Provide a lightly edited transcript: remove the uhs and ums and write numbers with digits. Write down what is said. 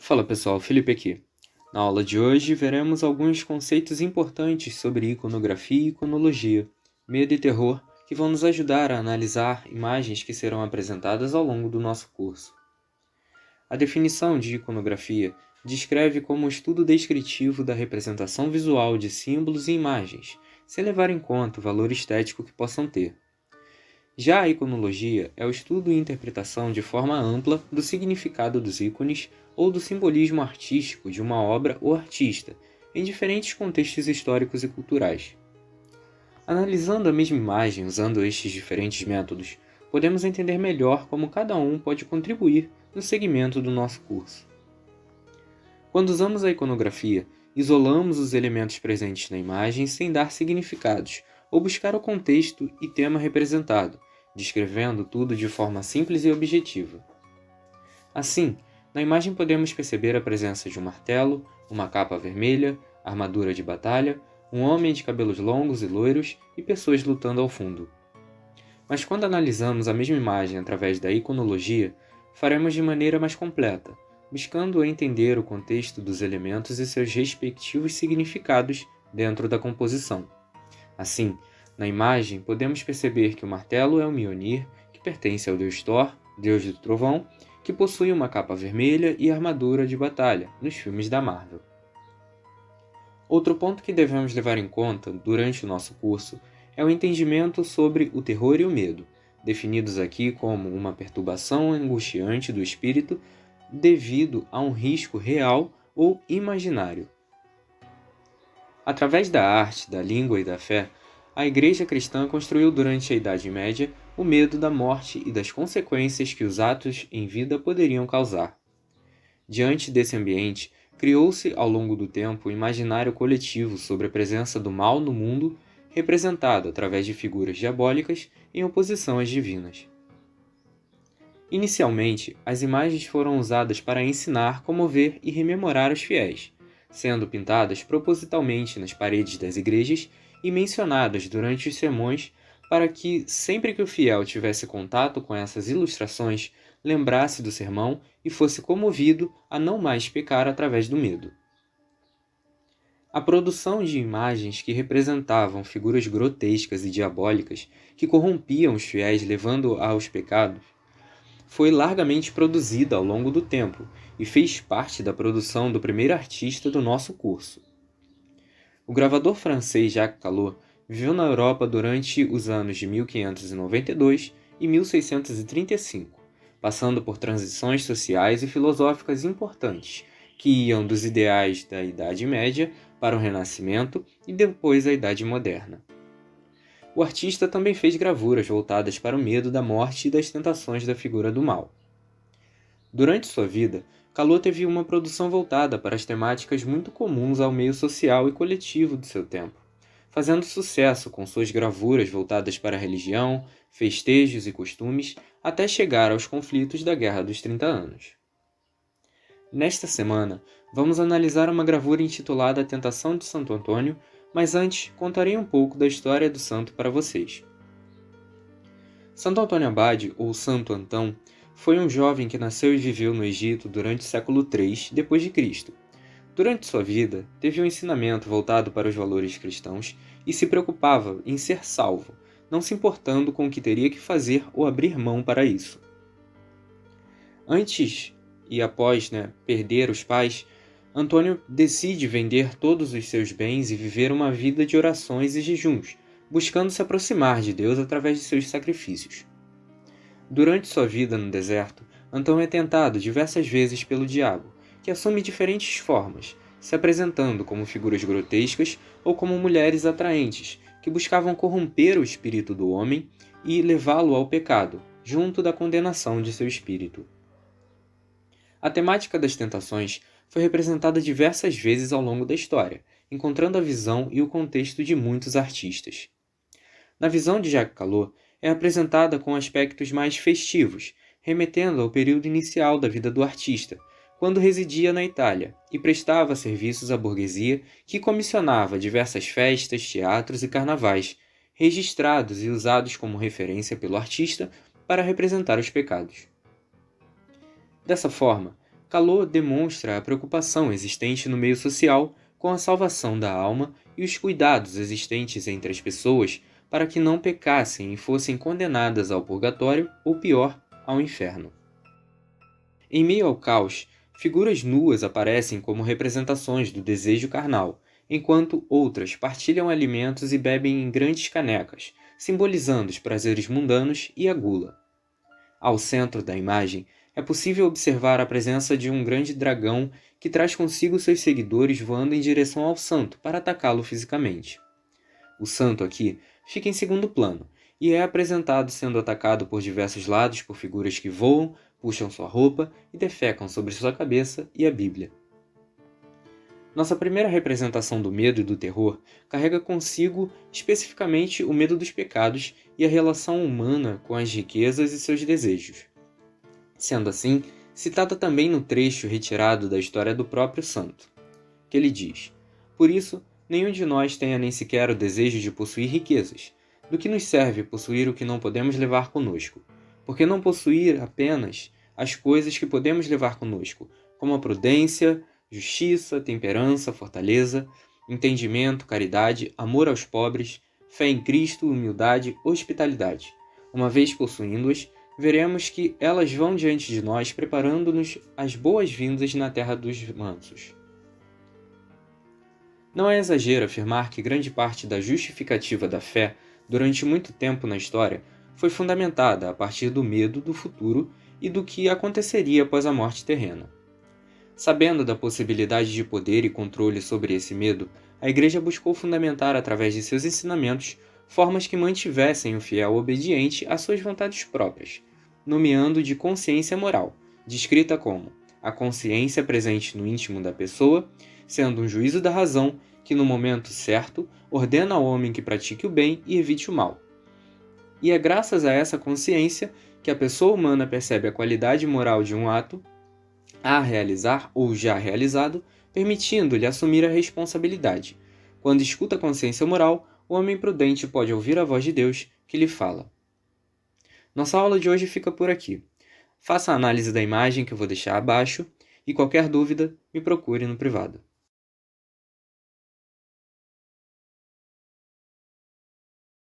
Fala pessoal, Felipe aqui. Na aula de hoje veremos alguns conceitos importantes sobre iconografia e iconologia, medo e terror, que vão nos ajudar a analisar imagens que serão apresentadas ao longo do nosso curso. A definição de iconografia descreve como o estudo descritivo da representação visual de símbolos e imagens, sem levar em conta o valor estético que possam ter. Já a iconologia é o estudo e interpretação de forma ampla do significado dos ícones ou do simbolismo artístico de uma obra ou artista, em diferentes contextos históricos e culturais. Analisando a mesma imagem usando estes diferentes métodos, podemos entender melhor como cada um pode contribuir no segmento do nosso curso. Quando usamos a iconografia, isolamos os elementos presentes na imagem sem dar significados, ou buscar o contexto e tema representado, descrevendo tudo de forma simples e objetiva. Assim, na imagem podemos perceber a presença de um martelo, uma capa vermelha, armadura de batalha, um homem de cabelos longos e loiros e pessoas lutando ao fundo. Mas quando analisamos a mesma imagem através da iconologia, faremos de maneira mais completa, buscando entender o contexto dos elementos e seus respectivos significados dentro da composição. Assim, na imagem, podemos perceber que o martelo é o Mjolnir, que pertence ao deus Thor, deus do trovão, que possui uma capa vermelha e armadura de batalha, nos filmes da Marvel. Outro ponto que devemos levar em conta durante o nosso curso é o entendimento sobre o terror e o medo, definidos aqui como uma perturbação angustiante do espírito devido a um risco real ou imaginário. Através da arte, da língua e da fé, a Igreja cristã construiu durante a Idade Média o medo da morte e das consequências que os atos em vida poderiam causar. Diante desse ambiente, criou-se ao longo do tempo um imaginário coletivo sobre a presença do mal no mundo, representado através de figuras diabólicas em oposição às divinas. Inicialmente, as imagens foram usadas para ensinar, comover e rememorar os fiéis, sendo pintadas propositalmente nas paredes das igrejas e mencionadas durante os sermões para que, sempre que o fiel tivesse contato com essas ilustrações, lembrasse do sermão e fosse comovido a não mais pecar através do medo. A produção de imagens que representavam figuras grotescas e diabólicas que corrompiam os fiéis levando aos pecados foi largamente produzida ao longo do tempo e fez parte da produção do primeiro artista do nosso curso. O gravador francês Jacques Callot viveu na Europa durante os anos de 1592 e 1635, passando por transições sociais e filosóficas importantes, que iam dos ideais da Idade Média para o Renascimento e depois a Idade Moderna. O artista também fez gravuras voltadas para o medo da morte e das tentações da figura do mal. Durante sua vida, Callot teve uma produção voltada para as temáticas muito comuns ao meio social e coletivo do seu tempo, fazendo sucesso com suas gravuras voltadas para a religião, festejos e costumes, até chegar aos conflitos da Guerra dos 30 Anos. Nesta semana, vamos analisar uma gravura intitulada A Tentação de Santo Antônio, mas antes contarei um pouco da história do santo para vocês. Santo Antônio Abade, ou Santo Antão, foi um jovem que nasceu e viveu no Egito durante o século III d.C. Durante sua vida, teve um ensinamento voltado para os valores cristãos e se preocupava em ser salvo, não se importando com o que teria que fazer ou abrir mão para isso. Antes e após perder os pais, Antônio decide vender todos os seus bens e viver uma vida de orações e jejuns, buscando se aproximar de Deus através de seus sacrifícios. Durante sua vida no deserto, Antão é tentado diversas vezes pelo diabo, que assume diferentes formas, se apresentando como figuras grotescas ou como mulheres atraentes, que buscavam corromper o espírito do homem e levá-lo ao pecado, junto da condenação de seu espírito. A temática das tentações foi representada diversas vezes ao longo da história, encontrando a visão e o contexto de muitos artistas. Na visão de Jacques Callot, é apresentada com aspectos mais festivos, remetendo ao período inicial da vida do artista, quando residia na Itália e prestava serviços à burguesia que comissionava diversas festas, teatros e carnavais, registrados e usados como referência pelo artista para representar os pecados. Dessa forma, Calot demonstra a preocupação existente no meio social com a salvação da alma e os cuidados existentes entre as pessoas para que não pecassem e fossem condenadas ao purgatório ou, pior, ao inferno. Em meio ao caos, figuras nuas aparecem como representações do desejo carnal, enquanto outras partilham alimentos e bebem em grandes canecas, simbolizando os prazeres mundanos e a gula. Ao centro da imagem, é possível observar a presença de um grande dragão que traz consigo seus seguidores voando em direção ao santo para atacá-lo fisicamente. O santo aqui fica em segundo plano e é apresentado sendo atacado por diversos lados por figuras que voam, puxam sua roupa e defecam sobre sua cabeça e a Bíblia. Nossa primeira representação do medo e do terror carrega consigo especificamente o medo dos pecados e a relação humana com as riquezas e seus desejos. Sendo assim, citada também no trecho retirado da história do próprio santo, que ele diz: "Por isso, nenhum de nós tenha nem sequer o desejo de possuir riquezas. Do que nos serve possuir o que não podemos levar conosco? Porque não possuir apenas as coisas que podemos levar conosco, como a prudência, justiça, temperança, fortaleza, entendimento, caridade, amor aos pobres, fé em Cristo, humildade, hospitalidade. Uma vez possuindo-as, veremos que elas vão diante de nós preparando-nos as boas-vindas na terra dos mansos." Não é exagero afirmar que grande parte da justificativa da fé, durante muito tempo na história, foi fundamentada a partir do medo do futuro e do que aconteceria após a morte terrena. Sabendo da possibilidade de poder e controle sobre esse medo, a Igreja buscou fundamentar através de seus ensinamentos formas que mantivessem o fiel obediente às suas vontades próprias, nomeando de consciência moral, descrita como a consciência presente no íntimo da pessoa, sendo um juízo da razão que, no momento certo, ordena ao homem que pratique o bem e evite o mal. E é graças a essa consciência que a pessoa humana percebe a qualidade moral de um ato a realizar ou já realizado, permitindo-lhe assumir a responsabilidade. Quando escuta a consciência moral, o homem prudente pode ouvir a voz de Deus que lhe fala. Nossa aula de hoje fica por aqui. Faça a análise da imagem que eu vou deixar abaixo e qualquer dúvida me procure no privado.